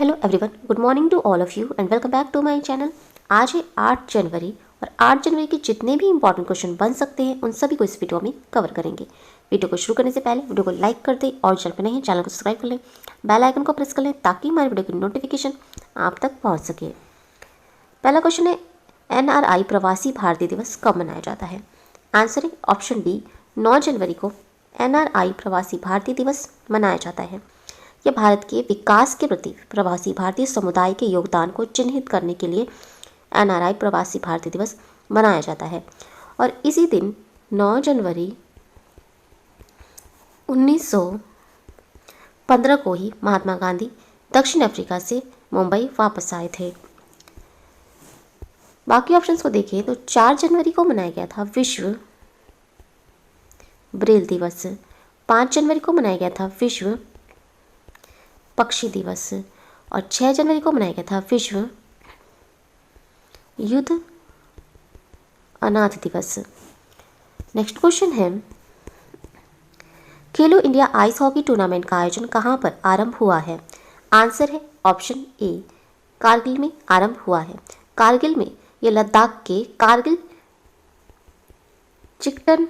Hello everyone, good morning to all of you and welcome back to my channel. आज है 8 जनवरी और 8 जनवरी के जितने भी इंपॉर्टेंट क्वेश्चन बन सकते हैं उन सभी को इस वीडियो में कवर करेंगे। वीडियो को शुरू करने से पहले वीडियो को लाइक कर दें और चैनल पर नहीं चैनल को सब्सक्राइब कर लें, बेल आइकन को प्रेस कर लें ताकि हमारे वीडियो की नोटिफिकेशन आप तक पहुँच सके। पहला क्वेश्चन है, NRI प्रवासी भारतीय दिवस कब मनाया जाता है? आंसर है ऑप्शन डी, 9 जनवरी को NRI प्रवासी भारतीय दिवस मनाया जाता है। यह भारत के विकास के प्रति प्रवासी भारतीय समुदाय के योगदान को चिन्हित करने के लिए NRI प्रवासी भारतीय दिवस मनाया जाता है और इसी दिन 9 जनवरी 1915 को ही महात्मा गांधी दक्षिण अफ्रीका से मुंबई वापस आए थे। बाकी ऑप्शंस को देखें तो 4 जनवरी को मनाया गया था विश्व ब्रेल दिवस, 5 जनवरी को मनाया गया था विश्व पक्षी दिवस और 6 जनवरी को मनाया गया था विश्व युद्ध अनाथ दिवस। नेक्स्ट क्वेश्चन है, खेलो इंडिया आइस हॉकी टूर्नामेंट का आयोजन कहाँ पर आरंभ हुआ है? आंसर है ऑप्शन ए, कारगिल में आरंभ हुआ है। कारगिल में यह लद्दाख के कारगिल चिकटन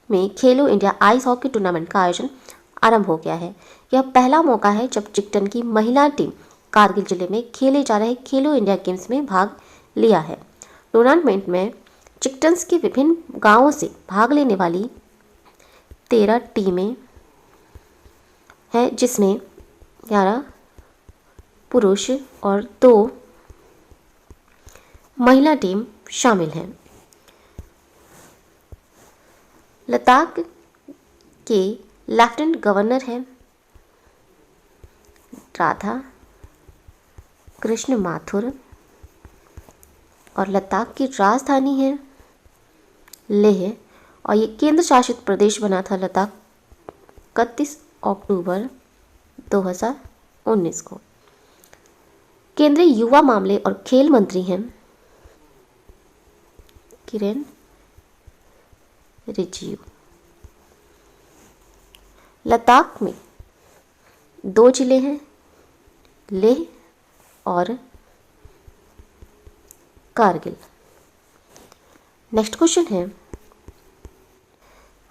में खेलो इंडिया आइस हॉकी टूर्नामेंट का आयोजन आरंभ हो गया है। यह पहला मौका है जब चिकटन की महिला टीम कारगिल जिले में खेले जा रहे खेलो इंडिया गेम्स में भाग लिया है। टूर्नामेंट में चिकटन्स के विभिन्न गांवों से भाग लेने वाली 13 टीमें हैं, जिसमें 11 पुरुष और 2 महिला टीम शामिल हैं। लद्दाख के लेफ्टिनेंट गवर्नर हैं राधा कृष्ण माथुर और लद्दाख की राजधानी है लेह और ये केंद्र शासित प्रदेश बना था लद्दाख 31 अक्टूबर 2019 को। केंद्रीय युवा मामले और खेल मंत्री हैं किरेन रिजिजू। लद्दाख में 2 जिले हैं, लेह और कारगिल। नेक्स्ट क्वेश्चन है,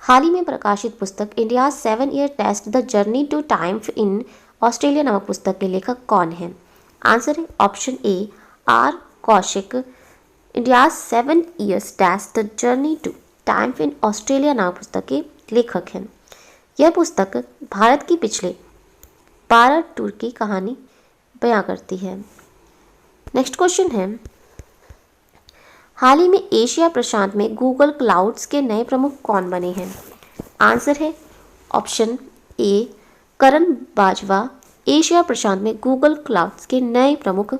हाल ही में प्रकाशित पुस्तक India 7 year test the journey to times in Australia नामक पुस्तक के लेखक कौन है? आंसर है option A, R Kaushik. India 7 years test the journey to times in Australia नामक पुस्तक के लेखक हैं। यह पुस्तक भारत की पिछले 12 टूर की कहानी बयां करती है। नेक्स्ट क्वेश्चन है, हाल ही में एशिया प्रशांत में गूगल क्लाउड्स के नए प्रमुख कौन बने हैं? आंसर है option A, Karan Bajwa Asia प्रशांत में गूगल क्लाउड्स के नए प्रमुख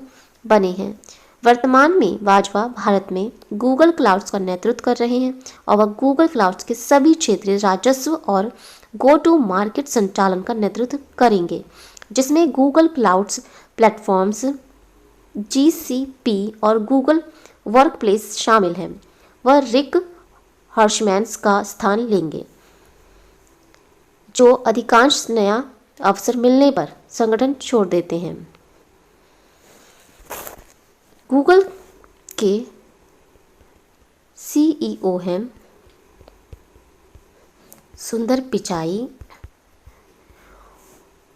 बने हैं। वर्तमान में बाजवा भारत में गूगल क्लाउड्स का नेतृत्व कर रहे हैं और वह गूगल क्लाउड्स के सभी क्षेत्रीय राजस्व और गो टू मार्केट संचालन का नेतृत्व करेंगे, जिसमें गूगल क्लाउड्स प्लेटफॉर्म्स, GCP और गूगल वर्कप्लेस शामिल हैं। वह रिक हर्शमैन्स का स्थान लेंगे, जो अधिकांश नया अवसर मिलने पर संगठन छोड़ देते हैं। गूगल के CEO हैं सुंदर पिचाई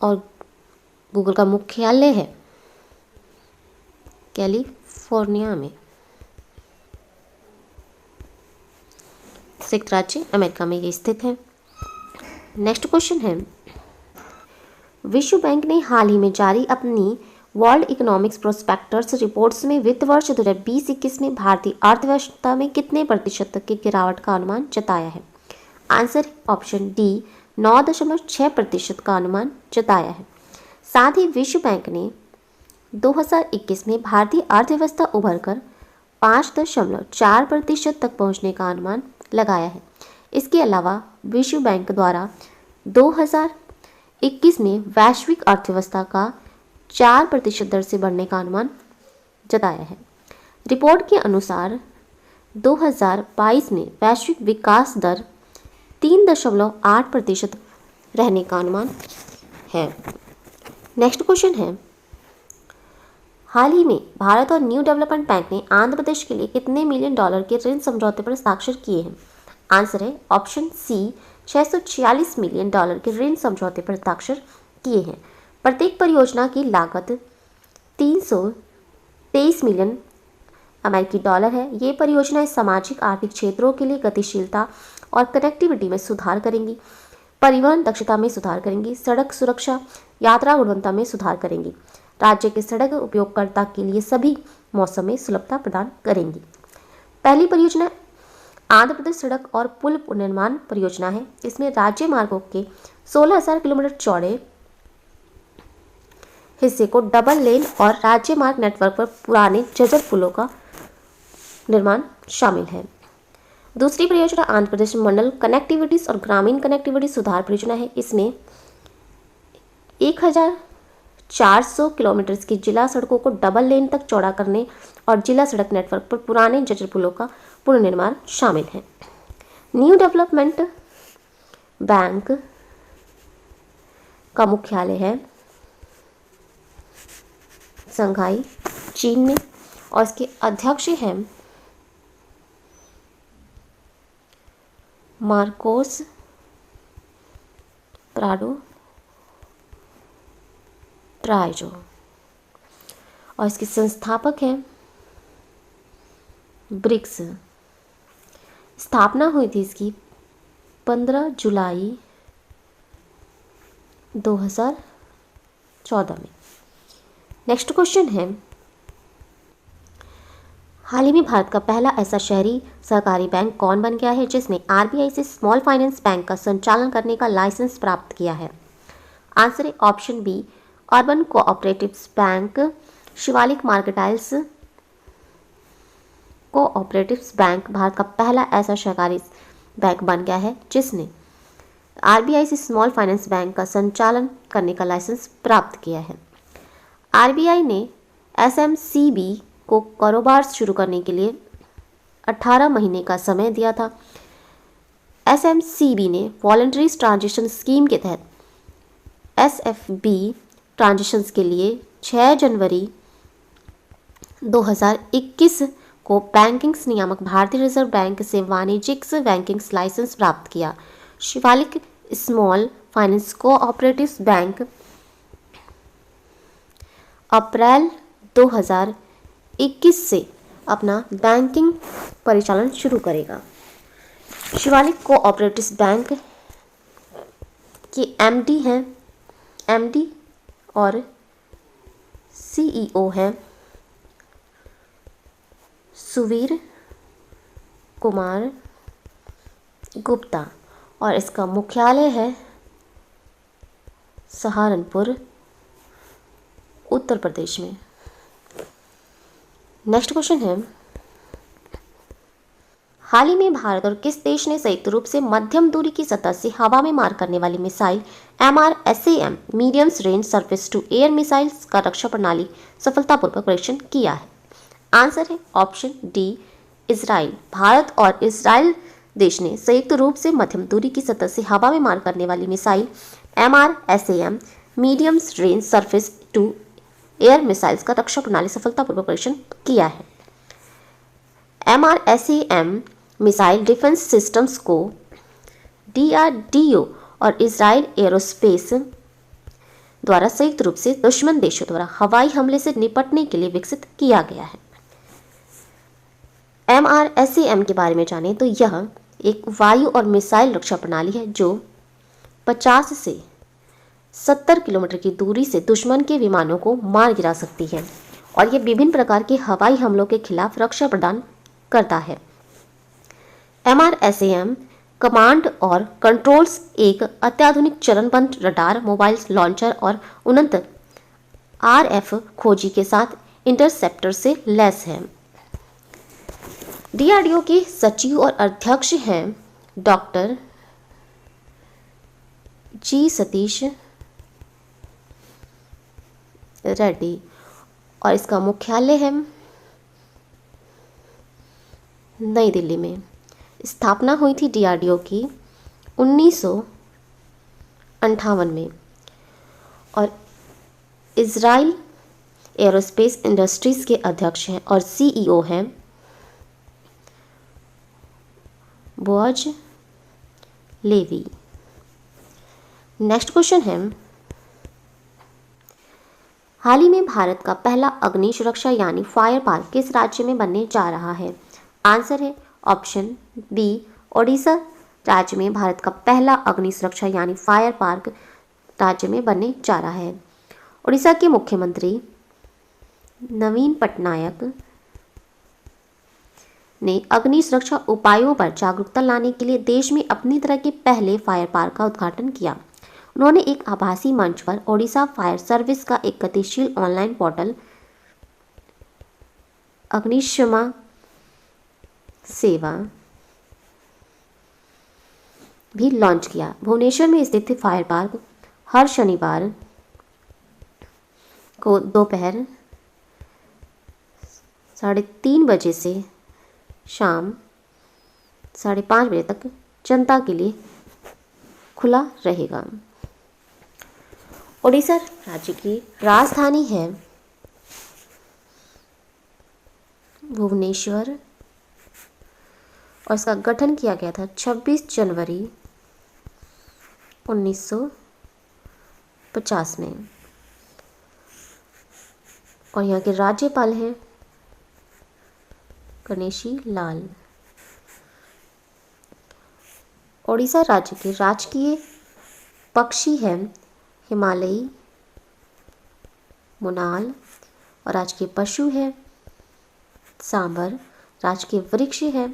और गूगल का मुख्यालय है कैलिफोर्निया में, संयुक्त राज्य अमेरिका में ये स्थित है। नेक्स्ट क्वेश्चन है, विश्व बैंक ने हाल ही में जारी अपनी वर्ल्ड इकोनॉमिक्स प्रोस्पेक्टस रिपोर्ट्स में वित्त वर्ष 2020-21 में भारतीय अर्थव्यवस्था में कितने प्रतिशत तक की गिरावट का अनुमान जताया है? आंसर ऑप्शन डी, 9.6% का अनुमान जताया है। साथ ही विश्व बैंक ने 2021 में भारतीय अर्थव्यवस्था उभरकर 5.4% तक पहुंचने का अनुमान लगाया है। इसके अलावा विश्व बैंक द्वारा 2021 में वैश्विक अर्थव्यवस्था का 4% दर से बढ़ने का अनुमान जताया है। रिपोर्ट के अनुसार 2022 में वैश्विक विकास दर 3.8% रहने का अनुमान है। नेक्स्ट क्वेश्चन है, हाल ही में भारत और न्यू डेवलपमेंट बैंक ने आंध्र प्रदेश के लिए कितने मिलियन डॉलर के ऋण समझौते पर हस्ताक्षर किए हैं? आंसर है ऑप्शन सी 646 मिलियन डॉलर के ऋण समझौते पर हस्ताक्षर किए हैं। प्रत्येक परियोजना की लागत 323 मिलियन अमेरिकी डॉलर है। ये परियोजनाएं सामाजिक आर्थिक क्षेत्रों के लिए गतिशीलता और कनेक्टिविटी में सुधार करेंगी, परिवहन दक्षता में सुधार करेंगी, सड़क सुरक्षा, यात्रा गुणवत्ता में सुधार करेंगी, राज्य के सड़क उपयोगकर्ता के लिए सभी मौसम में सुलभता प्रदान करेंगी। पहली परियोजना आंध्र प्रदेश सड़क और पुल पुनर्निर्माण परियोजना है। इसमें राज्य मार्गों के 16,000 किलोमीटर चौड़े हिस्से को डबल लेन और राज्य मार्ग नेटवर्क पर पुराने जर्जर पुलों का निर्माण शामिल है। दूसरी परियोजना आंध्र प्रदेश मंडल कनेक्टिविटीज और ग्रामीण कनेक्टिविटी सुधार परियोजना है। इसमें 1,400 किलोमीटर की जिला सड़कों को डबल लेन तक चौड़ा करने और जिला सड़क नेटवर्क पर पुराने जर्जर पुलों का पुनर्निर्माण शामिल है। न्यू डेवलपमेंट बैंक का मुख्यालय है शंघाई, चीन में, और इसके अध्यक्ष हैं मार्कोस प्राडो ट्राइजो, और इसके संस्थापक हैं ब्रिक्स। स्थापना हुई थी इसकी 15 जुलाई 2014 में। नेक्स्ट क्वेश्चन है, हाल ही में भारत का पहला ऐसा शहरी सरकारी बैंक कौन बन गया है जिसने आरबीआई से स्मॉल फाइनेंस बैंक का संचालन करने का लाइसेंस प्राप्त किया है? आंसर है option B urban cooperatives bank. Shivalik mercantiles cooperatives bank Bharat का पहला ऐसा सहकारी बैंक बन गया है जिसने आरबीआई से स्मॉल फाइनेंस बैंक का संचालन करने का लाइसेंस प्राप्त किया है। आरबीआई ने एसएमसीबी को कारोबार शुरू करने के लिए 18 महीने का समय दिया था। एसएमसीबी ने वॉलंटरी ट्रांजिशन स्कीम के तहत एसएफबी ट्रांजिशंस के लिए 6 जनवरी 2021 को बैंकिंग नियामक भारतीय रिजर्व बैंक से वाणिज्यिक बैंकिंग लाइसेंस प्राप्त किया। Shivalik small finance cooperatives bank April 2021 से अपना बैंकिंग परिचालन शुरू करेगा। शिवालिक कोऑपरेटिव्स बैंक के एमडी और सीईओ हैं सुवीर कुमार गुप्ता, और इसका मुख्यालय है सहारनपुर, उत्तर प्रदेश में। नेक्स्ट क्वेश्चन है, हाल ही में भारत और किस देश ने संयुक्त रूप से मध्यम दूरी की सतह से हवा में मार करने वाली missile MRSAM medium range surface to air missiles का रक्षा प्रणाली सफलतापूर्वक परीक्षण किया है? आंसर है ऑप्शन डी इजराइल। भारत और इजराइल देश ने संयुक्त रूप से मध्यम दूरी की सतह से हवा में मार करने वाली missile MRSAM medium range surface to air missiles का रक्षा प्रणाली सफलतापूर्वक परीक्षण किया है। MRSAM मिसाइल डिफेंस सिस्टम्स को DRDO और इजराइल एरोस्पेस द्वारा संयुक्त रूप से दुश्मन देशों द्वारा हवाई हमले से निपटने के लिए विकसित किया गया है। MRSAM के बारे में जानें तो यह एक वायु और मिसाइल रक्षा प्रणाली है जो 50 से 70 किलोमीटर की दूरी से दुश्मन के विमानों को मार गिरा सकती है, और यह विभिन्न प्रकार के हवाई हमलों के खिलाफ रक्षा प्रदान करता है। MRSAM कमांड और कंट्रोल्स एक अत्याधुनिक चरणबद्ध रडार, मोबाइल लॉन्चर और उन्नत RF खोजी के साथ इंटरसेप्टर से लैस है। DRDO के सचिव और अध्यक्ष हैं डॉक्टर जी सतीश रेड्डी, और इसका मुख्यालय है नई दिल्ली में। स्थापना हुई थी DRDO की 1958 में, और इजराइल एरोस्पेस इंडस्ट्रीज के अध्यक्ष हैं और सीईओ हैं बॉज लेवी। नेक्स्ट क्वेश्चन है, हाल ही में भारत का पहला अग्नि सुरक्षा यानी फायर पार्क किस राज्य में बनने जा रहा है? आंसर है ऑप्शन बी ओडिशा राज्य में भारत का पहला अग्नि सुरक्षा यानी फायर पार्क राज्य में बनने जा रहा है। ओडिशा के मुख्यमंत्री नवीन पटनायक ने अग्नि सुरक्षा उपायों पर जागरूकता लाने के लिए देश में अपनी तरह के पहले फायर पार्क का उद्घाटन किया। उन्होंने एक आभासी मंच पर ओडिशा फायर सर्विस का एक गतिशील ऑनलाइन पोर्टल अग्निशमा सेवा भी लॉन्च किया। भुवनेश्वर में स्थित फायर पार्क हर शनिवार को दोपहर 3:30 बजे से शाम 5:30 बजे तक जनता के लिए खुला रहेगा। ओडिशा राज्य की राजधानी है भुवनेश्वर और इसका गठन किया गया था 26 जनवरी 1950 में और यहाँ के राज्यपाल हैं गणेशी लाल। ओडिशा राज्य के राजकीय पक्षी हैं हिमालयी मोनाल और राजकीय पशु है सांबर, राजकीय वृक्ष है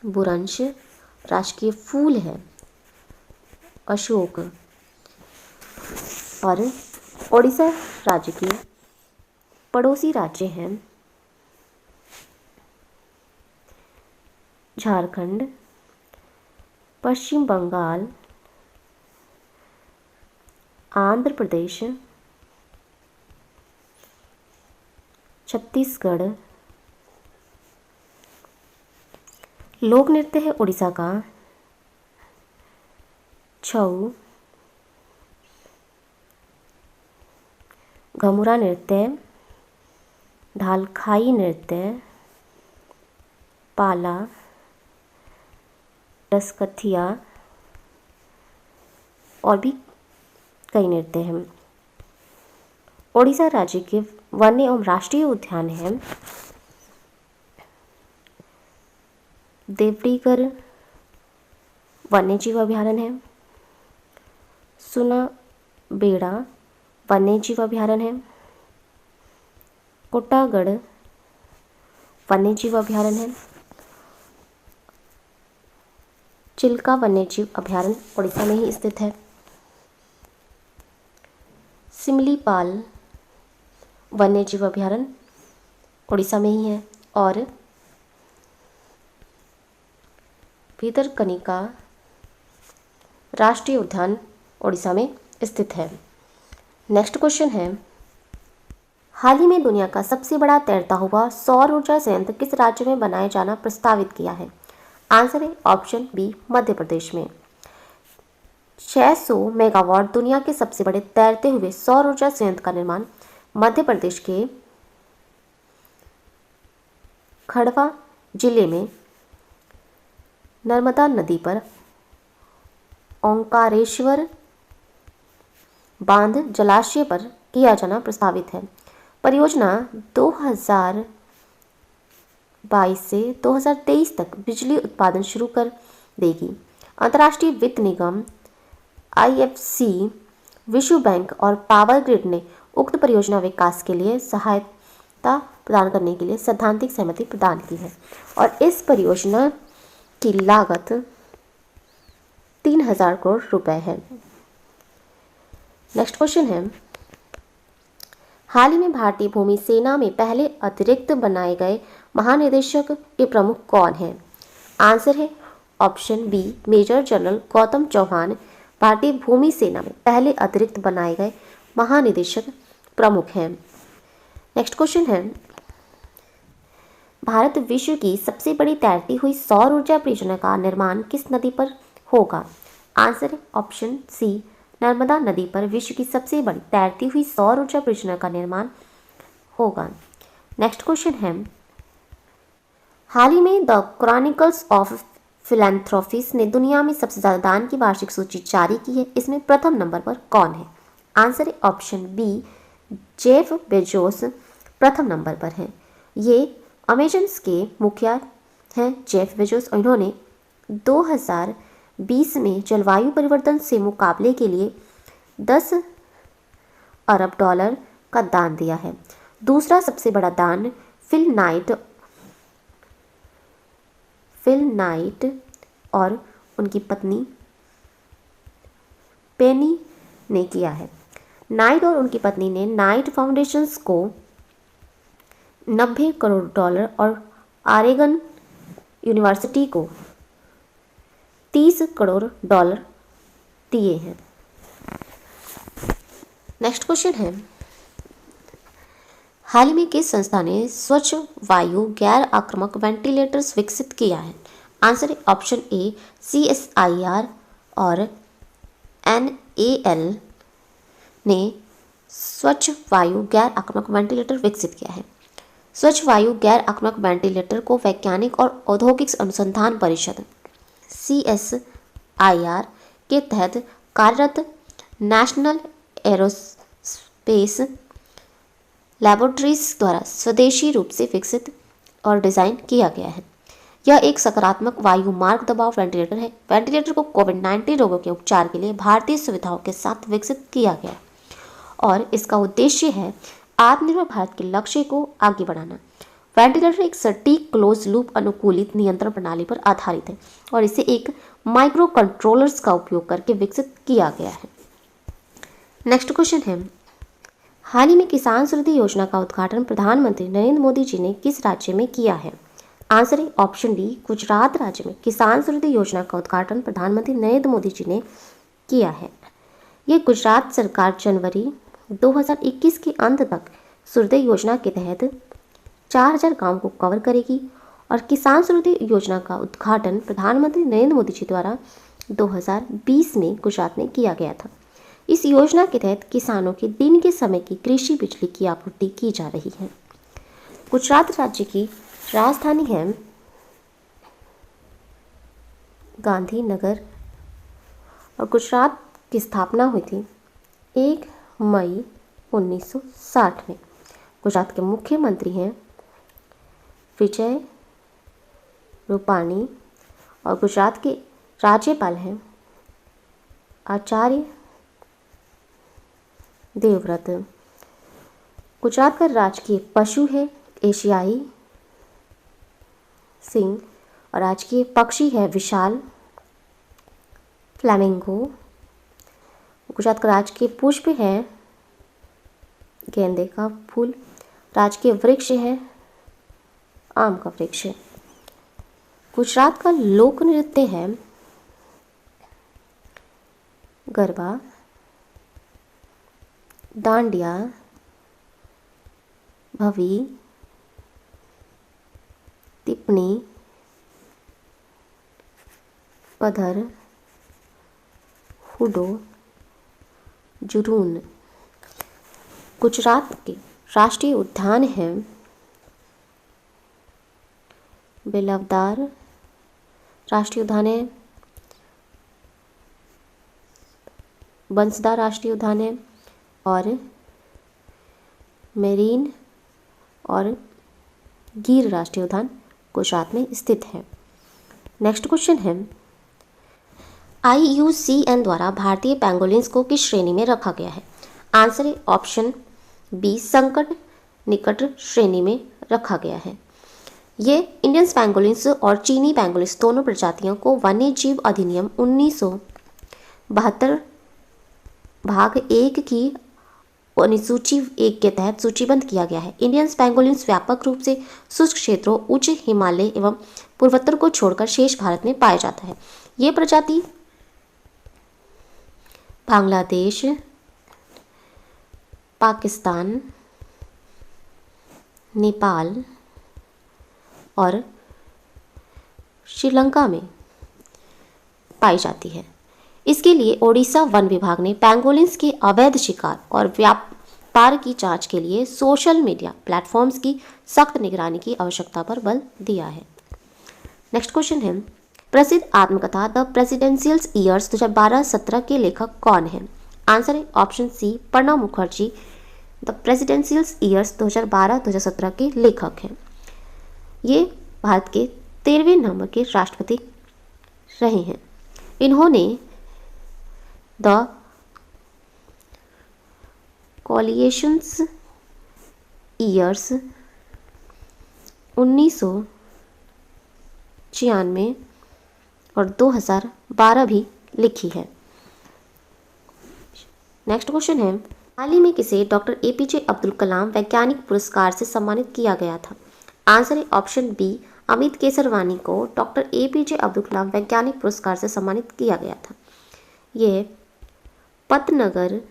बुरंश, राजकीय फूल है अशोक और ओडिशा राज्य के पड़ोसी राज्य हैं झारखंड, पश्चिम बंगाल, आंध्र प्रदेश, छत्तीसगढ़। लोक नृत्य है उड़ीसा का छऊ, घमुरा नृत्य, ढालखाई नृत्य, पाला, डसकथिया और भी कई नृत्य हैं। ओडिशा राज्य के वन्य एवं राष्ट्रीय उद्यान हैं देवडीगर वन्यजीव अभयारण्य है, सुनाबेड़ा वन्यजीव अभयारण्य है, कोटागढ़ वन्यजीव अभयारण्य है, चिल्का वन्यजीव अभयारण्य ओडिशा में ही स्थित है, सिमलीपाल वन्यजीव अभयारण्य ओडिशा में ही है और भितरकनिका राष्ट्रीय उद्यान ओडिशा में स्थित है। नेक्स्ट क्वेश्चन है, हाल ही में दुनिया का सबसे बड़ा तैरता हुआ सौर ऊर्जा संयंत्र किस राज्य में बनाया जाना प्रस्तावित किया है? आंसर है ऑप्शन बी मध्य प्रदेश में। 600 मेगावाट दुनिया के सबसे बड़े तैरते हुए सौर ऊर्जा संयंत्र का निर्माण मध्य प्रदेश के खंडवा जिले में नर्मदा नदी पर ओंकारेश्वर बांध जलाशय पर किया जाना प्रस्तावित है। परियोजना 2022 से 2023 तक बिजली उत्पादन शुरू कर देगी। अंतर्राष्ट्रीय वित्त निगम IFC, विश्व बैंक और पावर ग्रिड ने उक्त परियोजना विकास के लिए सहायता प्रदान करने के लिए सैद्धांतिक सहमति प्रदान की है और इस परियोजना की लागत 3000 करोड़ रुपए है। नेक्स्ट क्वेश्चन है, हाल ही में भारतीय भूमि सेना में पहले अतिरिक्त बनाए गए महानिदेशक के प्रमुख कौन हैं? आंसर है option B major general Gautam Chauhan भारतीय भूमि सेना में पहले अतिरिक्त बनाए गए महानिदेशक प्रमुख हैं। नेक्स्ट क्वेश्चन है, भारत विश्व की सबसे बड़ी तैरती हुई सौर ऊर्जा परियोजना का निर्माण किस नदी पर होगा? आंसर है ऑप्शन सी नर्मदा नदी पर विश्व की सबसे बड़ी तैरती हुई सौर ऊर्जा परियोजना का निर्माण होगा। नेक्स्ट क्वेश्चन है, हाल ही में द क्रॉनिकल्स ऑफ फिलैंथ्रोपिस ने दुनिया में सबसे ज़्यादा दान की वार्षिक सूची जारी की है। इसमें प्रथम नंबर पर कौन है? आंसर है ऑप्शन बी, जेफ बेजोस प्रथम नंबर पर है। ये अमेजन के मुखिया हैं जेफ बेजोस, और इन्होंने 2020 में जलवायु परिवर्तन से मुकाबले के लिए 10 अरब डॉलर का दान दिया है। दूसरा सबसे बड़ा दान फिल नाइट और उनकी पत्नी पेनी ने किया है। नाइट और उनकी पत्नी ने नाइट फाउंडेशंस को 90 करोड़ डॉलर और ऑरेगन यूनिवर्सिटी को 30 करोड़ डॉलर दिए हैं। नेक्स्ट क्वेश्चन है, हाल ही में किस संस्था ने स्वच्छ वायु गैर आक्रामक वेंटिलेटर्स विकसित किया है? आंसर है ऑप्शन ए, CSIR और NAL ने स्वच्छ वायु गैर आक्रामक वेंटिलेटर विकसित किया है। स्वच्छ वायु गैर आक्रामक वेंटिलेटर को वैज्ञानिक और औद्योगिक अनुसंधान परिषद CSIR के तहत कार्यरत नेशनल एरोस्पेस लैबोरेटरीज द्वारा स्वदेशी रूप से विकसित और डिज़ाइन किया गया है। यह एक सकारात्मक वायु मार्ग दबाव वेंटिलेटर है। वेंटिलेटर को कोविड-19 रोगों के उपचार के लिए भारतीय सुविधाओं के साथ विकसित किया गया और इसका उद्देश्य है आत्मनिर्भर भारत के लक्ष्य को आगे बढ़ाना। वेंटिलेटर एक सटीक क्लोज लूप अनुकूलित नियंत्रण प्रणाली पर आधारित है और इसे एक माइक्रो कंट्रोलर्स का उपयोग करके विकसित किया गया है। नेक्स्ट क्वेश्चन है, हाल ही में किसान समृद्धि योजना का उद्घाटन प्रधानमंत्री नरेंद्र मोदी जी ने किस राज्य में किया है? आंसर है ऑप्शन डी, गुजरात राज्य में किसान समृद्धि योजना का उद्घाटन प्रधानमंत्री नरेंद्र मोदी जी ने किया है। ये गुजरात सरकार जनवरी 2021 के अंत तक समृद्धि योजना के तहत 4000 गाँव को कवर करेगी और किसान समृद्धि योजना का उद्घाटन प्रधानमंत्री नरेंद्र मोदी जी द्वारा 2020 में गुजरात में किया गया था। इस योजना के तहत किसानों के दिन के समय की कृषि बिजली की आपूर्ति की जा रही है। गुजरात राज्य की राजधानी है गांधीनगर और गुजरात की स्थापना हुई थी 1 मई 1960 में। गुजरात के मुख्यमंत्री हैं विजय रूपाणी और गुजरात के राज्यपाल हैं आचार्य देवव्रत। गुजरात का राजकीय पशु है एशियाई सिंह और राजकीय पक्षी है विशाल फ्लैमिंगो। गुजरात का राजकीय पुष्प है गेंदे का फूल। राजकीय वृक्ष है आम का वृक्ष। गुजरात का लोक नृत्य है गरबा, डांडिया, भवी, टिप्पणी, पधर, हुडो, जुनून। गुजरात के राष्ट्रीय उद्यान हैं बिलवदार राष्ट्रीय उद्यान है, बंसदा राष्ट्रीय उद्यान है और मेरीन और गिर राष्ट्रीय उद्यान गुजरात में स्थित है। नेक्स्ट क्वेश्चन है, IUCN द्वारा भारतीय पेंगोलिन्स को किस श्रेणी में रखा गया है? आंसर है ऑप्शन बी, संकट निकट श्रेणी में रखा गया है। ये इंडियन पेंगोलिन्स और चीनी पेंगोलिन्स दोनों प्रजातियों को वन्य जीव अधिनियम 1972 भाग 1 की अनुसूची 1 के तहत सूचीबद्ध किया गया है। इंडियन पेंगोलिन्स व्यापक रूप से शुष्क क्षेत्रों, उच्च हिमालय एवं पूर्वोत्तर को छोड़कर शेष भारत में पाया जाता है। ये प्रजाति बांग्लादेश, पाकिस्तान, नेपाल और श्रीलंका में पाई जाती है। इसके लिए ओडिशा वन विभाग ने पेंगोलिन्स के अवैध शिकार और पार की जांच के लिए सोशल मीडिया प्लेटफॉर्म्स की सख्त निगरानी की आवश्यकता पर बल दिया है। नेक्स्ट क्वेश्चन है, प्रसिद्ध आत्मकथा द प्रेसिडेंशियल ईयर्स 2012-17 के लेखक कौन है? आंसर है option C Pranab Mukherjee the presidential years 2012-2017 के लेखक हैं। ये भारत के 13वें नंबर के राष्ट्रपति रहे हैं। इन्होंने द कोलिएशंस ईयर्स 1996 और 2012 भी लिखी है। नेक्स्ट क्वेश्चन है, हाल ही में किसे डॉक्टर एपीजे अब्दुल कलाम वैज्ञानिक पुरस्कार से सम्मानित किया गया था? आंसर है ऑप्शन बी अमित केसरवानी को डॉक्टर एपीजे अब्दुल कलाम वैज्ञानिक पुरस्कार से सम्मानित किया गया था। ये पतनगर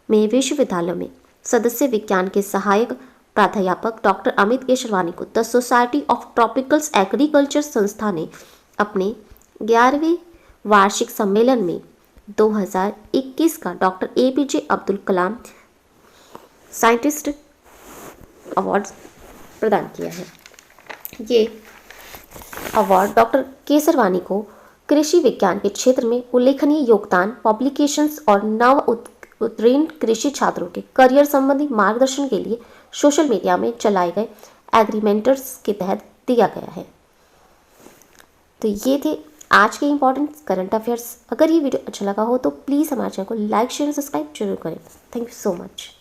में विश्वविद्यालय में सदस्य विज्ञान के सहायक प्राध्यापक डॉक्टर अमित केसरवानी को the society of tropicals agriculture संस्था ने अपने 11वें वार्षिक सम्मेलन में 2021 का doctor APJ Abdul Kalam scientist award प्रदान किया है। ये अवार्ड डॉक्टर केसरवानी को कृषि विज्ञान के क्षेत्र में उल्लेखनीय योगदान, पब्लिकेशंस और नव उत्तीर्ण कृषि छात्रों के करियर संबंधी मार्गदर्शन के लिए सोशल मीडिया में चलाए गए एग्रीमेंटर्स के तहत दिया गया है। तो ये थे आज के इंपॉर्टेंट करंट अफेयर्स। अगर ये वीडियो अच्छा लगा हो तो प्लीज़ हमारे चैनल को लाइक शेयर सब्सक्राइब जरूर करें। Thank you so much.